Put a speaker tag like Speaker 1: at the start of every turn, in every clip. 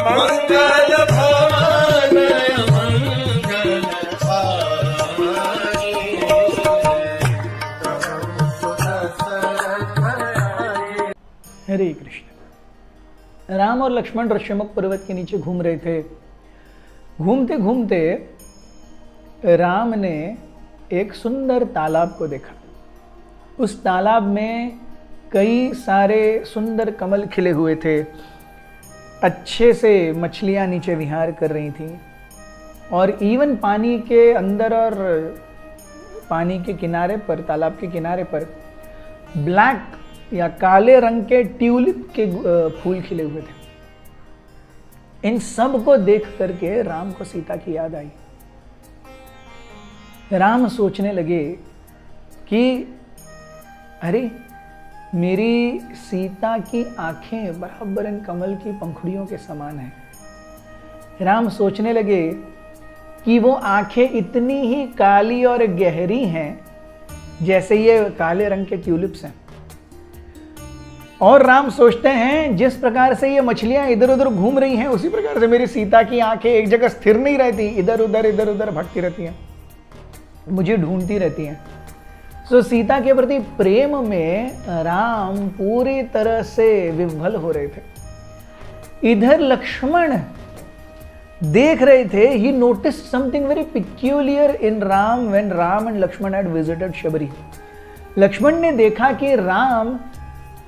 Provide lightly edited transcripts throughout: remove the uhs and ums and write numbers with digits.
Speaker 1: मंगल भवन मंगल हारी।
Speaker 2: हरे कृष्ण। राम और लक्ष्मण ऋष्यमुख पर्वत के नीचे घूम रहे थे। घूमते घूमते राम ने एक सुंदर तालाब को देखा। उस तालाब में कई सारे सुंदर कमल खिले हुए थे। अच्छे से मछलियां नीचे विहार कर रही थीं और इवन पानी के अंदर और पानी के किनारे पर, तालाब के किनारे पर ब्लैक या काले रंग के ट्यूलिप के फूल खिले हुए थे। इन सब को देख करके राम को सीता की याद आई। राम सोचने लगे कि अरे, मेरी सीता की आंखें बराबर इन कमल की पंखुड़ियों के समान हैं। राम सोचने लगे कि वो आंखें इतनी ही काली और गहरी हैं जैसे ये काले रंग के ट्यूलिप्स हैं। और राम सोचते हैं जिस प्रकार से ये मछलियां इधर उधर घूम रही हैं, उसी प्रकार से मेरी सीता की आंखें एक जगह स्थिर नहीं रहती, इधर उधर भटकती रहती हैं, मुझे ढूंढती रहती हैं। तो सीता के प्रति प्रेम में राम पूरी तरह से विह्वल हो रहे थे। इधर लक्ष्मण देख रहे थे। He noticed something very peculiar in Ram when Ram and Lakshman had visited Shabari. Lakshman ने देखा कि राम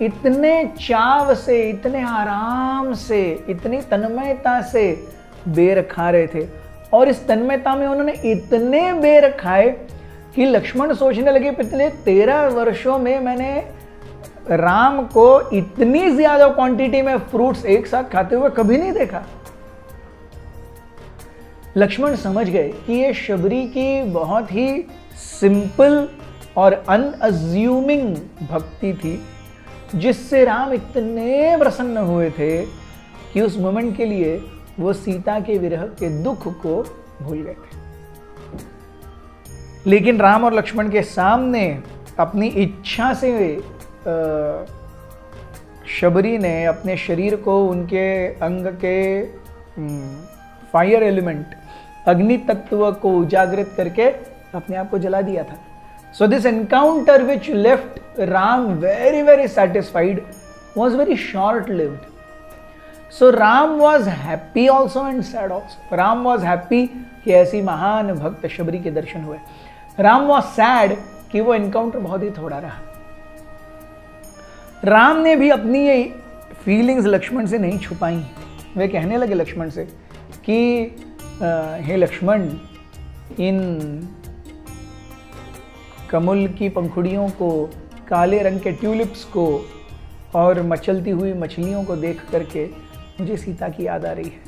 Speaker 2: इतने चाव से, इतने आराम से, इतनी तन्मयता से बेर खा रहे थे और इस तन्मयता में उन्होंने इतने बेर खाए कि लक्ष्मण सोचने लगे पिछले 13 वर्षों में मैंने राम को इतनी ज्यादा क्वांटिटी में फ्रूट्स एक साथ खाते हुए कभी नहीं देखा। लक्ष्मण समझ गए कि ये शबरी की बहुत ही सिंपल और अनअज्यूमिंग भक्ति थी, जिससे राम इतने प्रसन्न हुए थे कि उस मोमेंट के लिए वो सीता के विरह के दुख को भूल गए थे। लेकिन राम और लक्ष्मण के सामने अपनी इच्छा से शबरी ने अपने शरीर को, उनके अंग के फायर एलिमेंट, अग्नि तत्व को उजागृत करके अपने आप को जला दिया था। So this encounter which left Ram very satisfied was very short lived. So Ram was happy also and sad also. Ram was happy कि ऐसी महान भक्त शबरी के दर्शन हुए। राम was sad कि वो एनकाउंटर बहुत ही थोड़ा रहा। राम ने भी अपनी ये फीलिंग्स लक्ष्मण से नहीं छुपाई। वे कहने लगे लक्ष्मण से कि हे लक्ष्मण, इन कमल की पंखुड़ियों को, काले रंग के ट्यूलिप्स को और मचलती हुई मछलियों को देख करके मुझे सीता की याद आ रही है।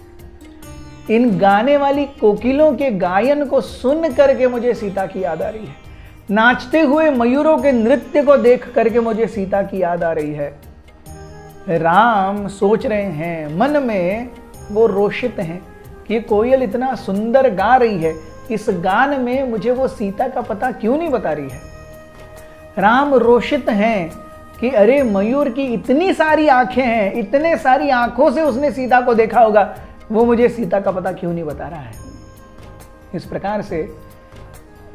Speaker 2: इन गाने वाली कोकिलों के गायन को सुन करके मुझे सीता की याद आ रही है। नाचते हुए मयूरों के नृत्य को देख करके मुझे सीता की याद आ रही है। राम सोच रहे हैं, मन में वो रोषित हैं कि कोयल इतना सुंदर गा रही है, इस गान में मुझे वो सीता का पता क्यों नहीं बता रही है। राम रोषित हैं कि अरे, मयूर की इतनी सारी आंखें हैं, इतने सारी आंखों से उसने सीता को देखा होगा, वो मुझे सीता का पता क्यों नहीं बता रहा है। इस प्रकार से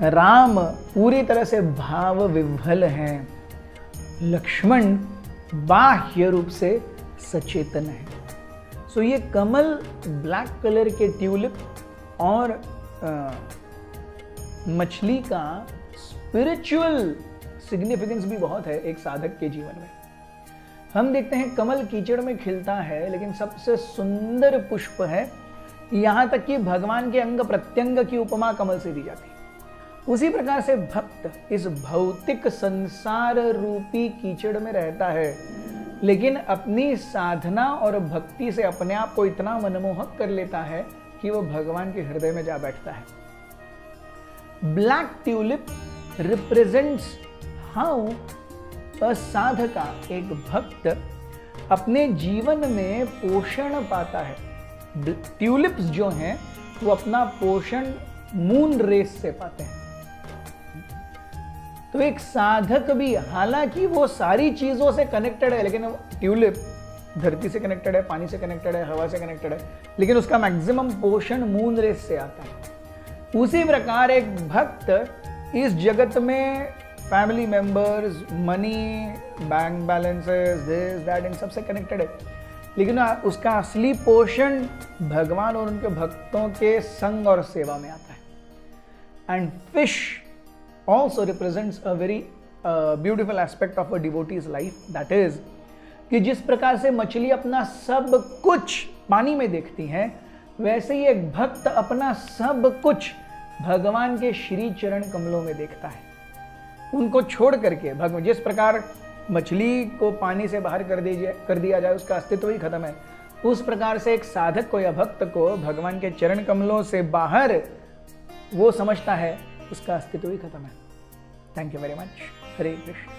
Speaker 2: राम पूरी तरह से भाव विह्वल हैं। लक्ष्मण बाह्य रूप से सचेतन है। सो ये कमल, ब्लैक कलर के ट्यूलिप और मछली का स्पिरिचुअल सिग्निफिकेंस भी बहुत है एक साधक के जीवन में। हम देखते हैं कमल कीचड़ में खिलता है, लेकिन सबसे सुंदर पुष्प है। यहां तक कि भगवान के अंग प्रत्यंग की उपमा कमल से दी जाती है। उसी प्रकार से भक्त इस भौतिक संसार रूपी कीचड़ में रहता है, लेकिन अपनी साधना और भक्ति से अपने आप को इतना मनमोहक कर लेता है कि वो भगवान के हृदय में जा बैठता है। Black tulip represents how a sadhaka, एक भक्त अपने जीवन में पोषण पाता है। ट्यूलिप्स जो हैं वो अपना पोषण मून रेस से पाते हैं। तो एक साधक भी, हालांकि वो सारी चीजों से कनेक्टेड है, लेकिन ट्यूलिप धरती से कनेक्टेड है, पानी से कनेक्टेड है, हवा से कनेक्टेड है, लेकिन उसका मैक्सिमम पोषण मून रेस से आता है। उसी प्रकार एक भक्त इस जगत में family members, money, bank balances, this that, इन सबसे कनेक्टेड है, लेकिन उसका असली पोषण भगवान और उनके भक्तों के संग और सेवा में आता है। And fish also represents a very beautiful aspect of a devotees life, that is कि जिस प्रकार से मछली अपना सब कुछ पानी में देखती है, वैसे ही एक भक्त अपना सब कुछ भगवान के श्री चरण कमलों में देखता है। उनको छोड़ करके भगवान, जिस प्रकार मछली को पानी से बाहर कर दिया जाए उसका अस्तित्व ही खत्म है, उस प्रकार से एक साधक को या भक्त को भगवान के चरण कमलों से बाहर वो समझता है उसका अस्तित्व ही खत्म है। Thank you very much. Hare Krishna.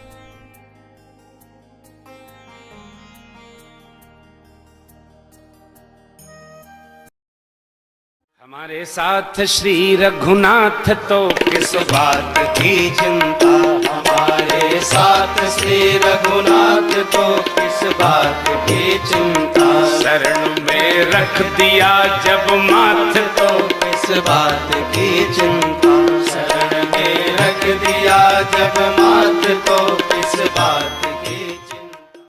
Speaker 1: हमारे साथ श्री रघुनाथ तो किस बात की चिंता, हमारे साथ श्री रघुनाथ तो किस बात की चिंता, शरण में रख दिया जब माथ तो किस बात की चिंता, शरण में रख दिया जब माथ तो किस बात